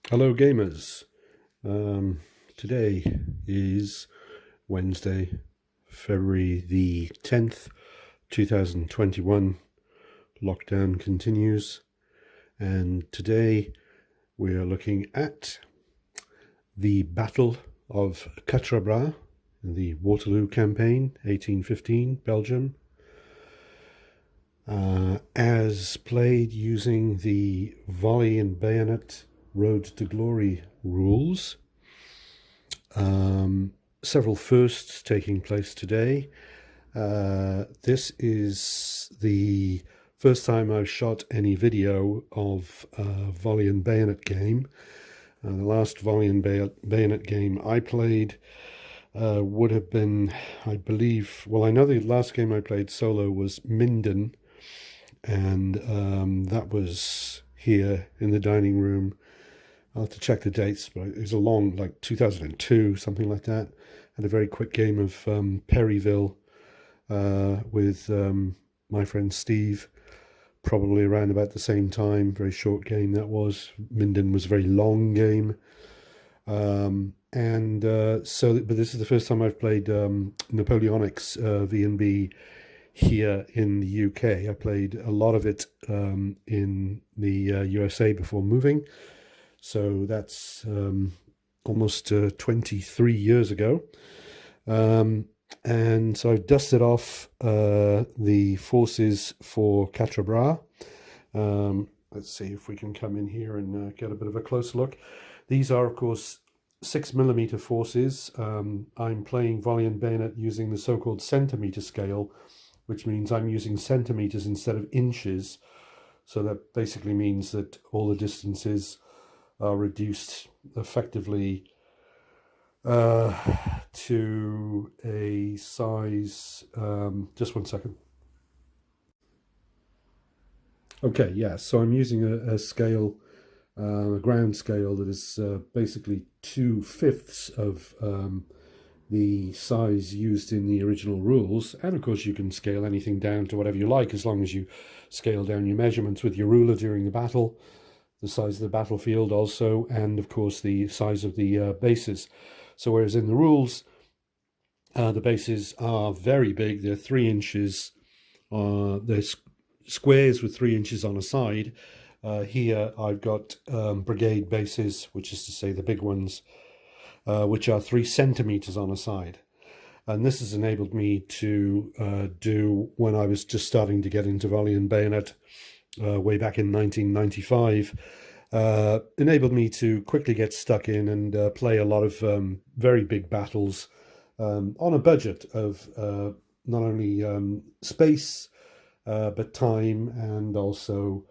Hello gamers. Today is Wednesday, February the 10th, 2021. Lockdown continues, and today we are looking at the Battle of Quatre, the Waterloo campaign, 1815, Belgium, as played using the Volley and Bayonet Road to Glory rules. Several firsts taking place today. This is the first time I've shot any video of a Volley and Bayonet game. The last Volley and Bayonet game I played would have been, I believe, well, I know the last game I played solo was Minden, and that was here in the dining room. I'll have to check the dates, but it was a long, like 2002, something like that. Had a very quick game of Perryville with my friend Steve, probably around about the same time. Very short game that was. Minden was a very long game. But this is the first time I've played Napoleonics V&B here in the UK. I played a lot of it in the USA before moving. So that's almost 23 years ago. And so I've dusted off the forces for Quatre. Let's see if we can come in here and get a bit of a closer look. These are, of course, 6mm forces. I'm playing Volley and Bayonet using the so-called centimeter scale, which means I'm using centimeters instead of inches. So that basically means that all the distances are reduced effectively to a size, just one second. Okay, yeah, so I'm using a scale, a ground scale that is basically 2/5 of the size used in the original rules. And of course you can scale anything down to whatever you like, as long as you scale down your measurements with your ruler during the battle, the size of the battlefield also, and of course the size of the bases. So whereas in the rules, the bases are very big, they're 3 inches, they're squares with 3 inches on a side. Here I've got brigade bases, which is to say the big ones, which are 3 centimeters on a side. And this has enabled me to do, when I was just starting to get into Volley and Bayonet, way back in 1995, enabled me to quickly get stuck in and play a lot of very big battles on a budget of not only space, but time and also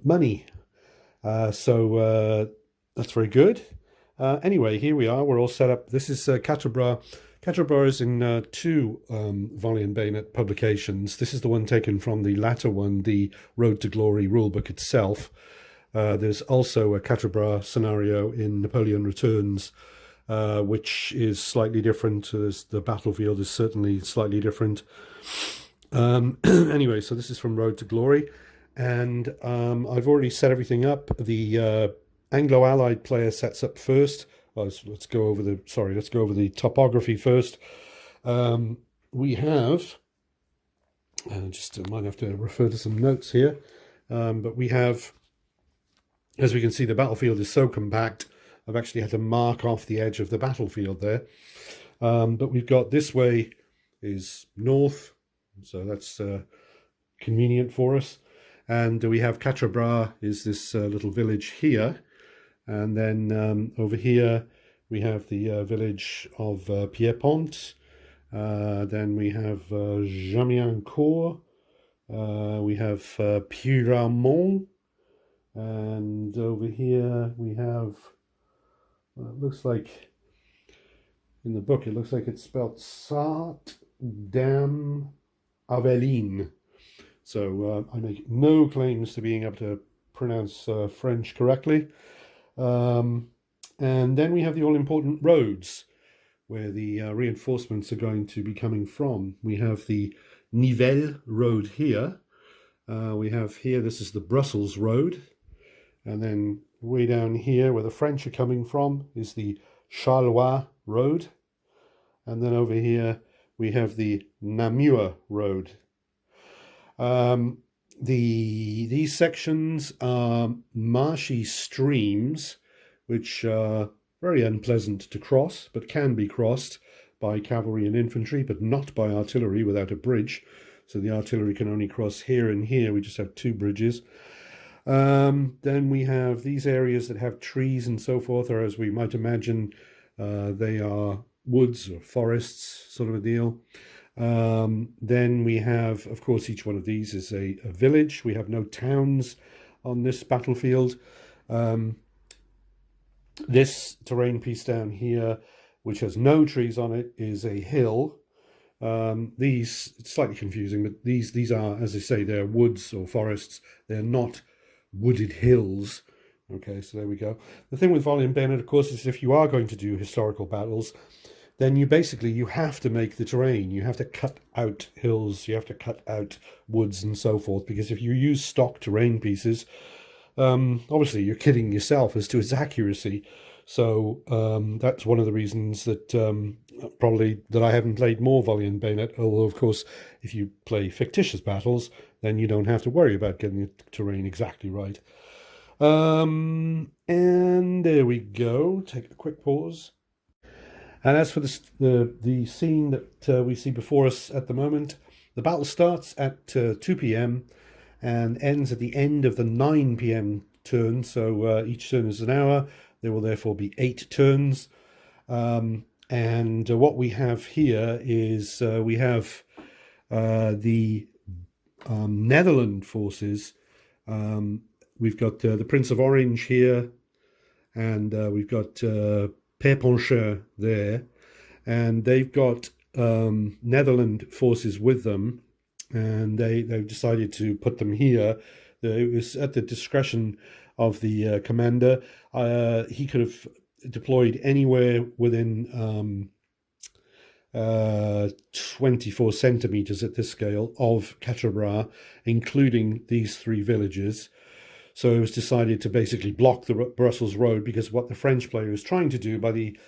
money. So that's very good. Anyway, here we are. We're all set up. This is Quatre. Quatre is in 2 Volley and Bayonet publications. This is the one taken from the latter one, the Road to Glory rulebook itself. There's also a Quatre scenario in Napoleon Returns, which is slightly different. The battlefield is certainly slightly different. Anyway, so this is from Road to Glory, and I've already set everything up. The Anglo-Allied player sets up first. Let's go over the topography first. We have, might have to refer to some notes here, but we have, as we can see, the battlefield is so compact, I've actually had to mark off the edge of the battlefield there. But we've got, this way is north, so that's convenient for us. And we have Quatre is this little village here. And then over here we have the village of Pierrepont. Then we have Jamiancourt. We have Pyramont. And over here we have, it looks like, in the book, it looks like it's spelled Sarthe Dame Aveline. So I make no claims to being able to pronounce French correctly. And then we have the all-important roads, where the reinforcements are going to be coming from. We have the Nivelles road here. We have here, this is the Brussels road. And then way down here where the French are coming from is the Charleroi Road. And then over here we have the Namur Road. These sections are marshy streams which are very unpleasant to cross, but can be crossed by cavalry and infantry, but not by artillery without a bridge. So the artillery can only cross here and here. We just have two bridges. Then we have these areas that have trees and so forth, or as we might imagine, they are woods or forests, sort of a deal. Then we have, of course, each one of these is a village. We have no towns on this battlefield. This terrain piece down here, which has no trees on it, is a hill. These, it's slightly confusing, but these are, as I say, they're woods or forests. They're not wooded hills. Okay, so there we go. The thing with Volley and Bayonet, of course, is if you are going to do historical battles, then you have to make the terrain. You have to cut out hills, you have to cut out woods and so forth, because if you use stock terrain pieces, obviously you're kidding yourself as to its accuracy. So that's one of the reasons that probably that I haven't played more Volley and Bayonet, although of course if you play fictitious battles, then you don't have to worry about getting the terrain exactly right. And there we go. Take a quick pause. And as for the scene that we see before us at the moment, the battle starts at 2 p.m. and ends at the end of the 9 p.m. turn. So each turn is an hour. There will therefore be 8 turns. And what we have here is we have the Netherlands forces. We've got the Prince of Orange here, and we've got Père there, and they've got Netherlands forces with them, and they've decided to put them here. It was at the discretion of the commander. He could have deployed anywhere within 24 centimeters at this scale of Quatre, including these 3 villages. So it was decided to basically block the Brussels road, because what the French player is trying to do by the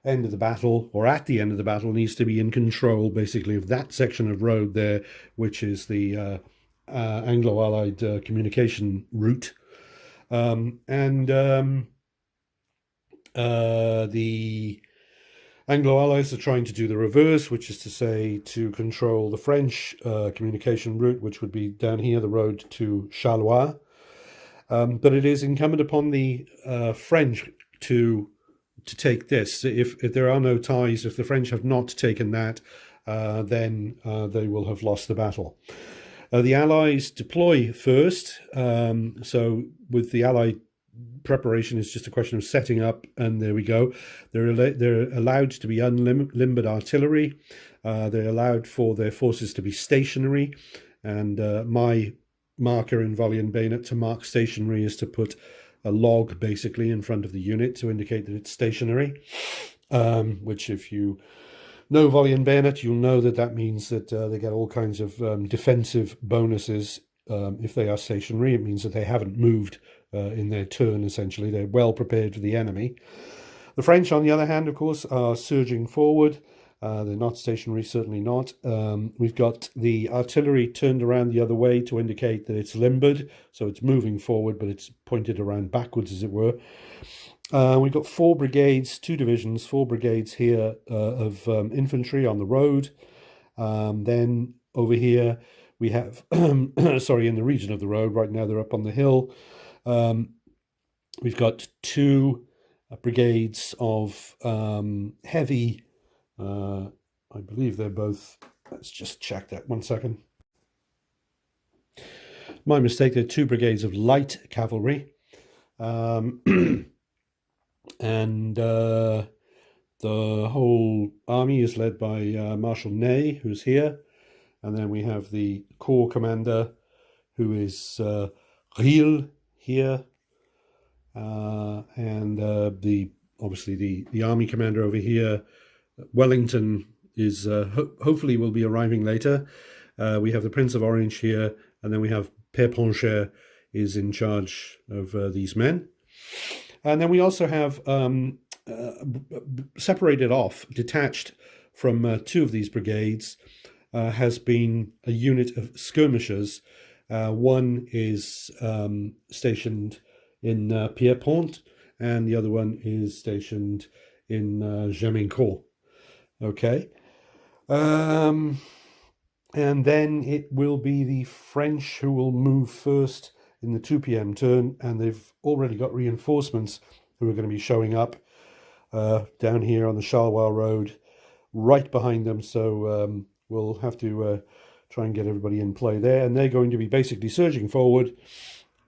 end of the battle, or at the end of the battle, needs to be in control basically of that section of road there, which is the Anglo-Allied communication route. The Anglo-Allies are trying to do the reverse, which is to say to control the French communication route, which would be down here, the road to Charleroi. But it is incumbent upon the French to take this. If there are no ties, if the French have not taken that, then they will have lost the battle. The Allies deploy first. So with the Allied preparation, is just a question of setting up, and there we go. They're allowed to be unlimbered artillery. They're allowed for their forces to be stationary, and my marker in Volley and Bayonet to mark stationary is to put a log basically in front of the unit to indicate that it's stationary, which if you know Volley and Bayonet, you'll know that means that they get all kinds of defensive bonuses if they are stationary. It means that they haven't moved in their turn, essentially. They're well prepared for the enemy. The French, on the other hand, of course, are surging forward. They're not stationary, certainly not. We've got the artillery turned around the other way to indicate that it's limbered, so it's moving forward, but it's pointed around backwards, as it were. We've got 4 brigades, 2 divisions, 4 brigades here of infantry on the road. Then over here we have, sorry, in the region of the road, right now they're up on the hill. We've got 2 brigades of heavy, I believe they're both, let's just check that 1 second. My mistake, they're 2 brigades of light cavalry. And the whole army is led by Marshal Ney, who's here. And then we have the corps commander, who is Riel here. And obviously the army commander over here, Wellington, is hopefully will be arriving later. We have the Prince of Orange here, and then we have Père Poncher is in charge of these men. And then we also have separated off, detached from two of these brigades, has been a unit of skirmishers. One is stationed in Pierrepont, and the other one is stationed in Jamincourt. Okay. And then it will be the French who will move first in the 2 p.m. turn, and they've already got reinforcements who are going to be showing up down here on the Charleroi Road, right behind them. So we'll have to try and get everybody in play there, and they're going to be basically surging forward,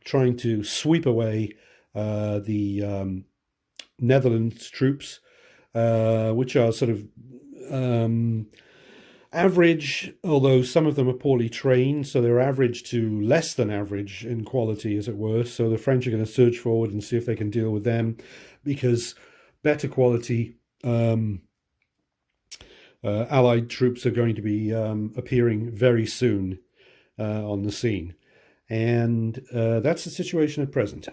trying to sweep away the Netherlands troops, which are sort of average, although some of them are poorly trained, so they're average to less than average in quality, as it were. So the French are going to surge forward and see if they can deal with them, because better quality Allied troops are going to be appearing very soon on the scene. And that's the situation at present.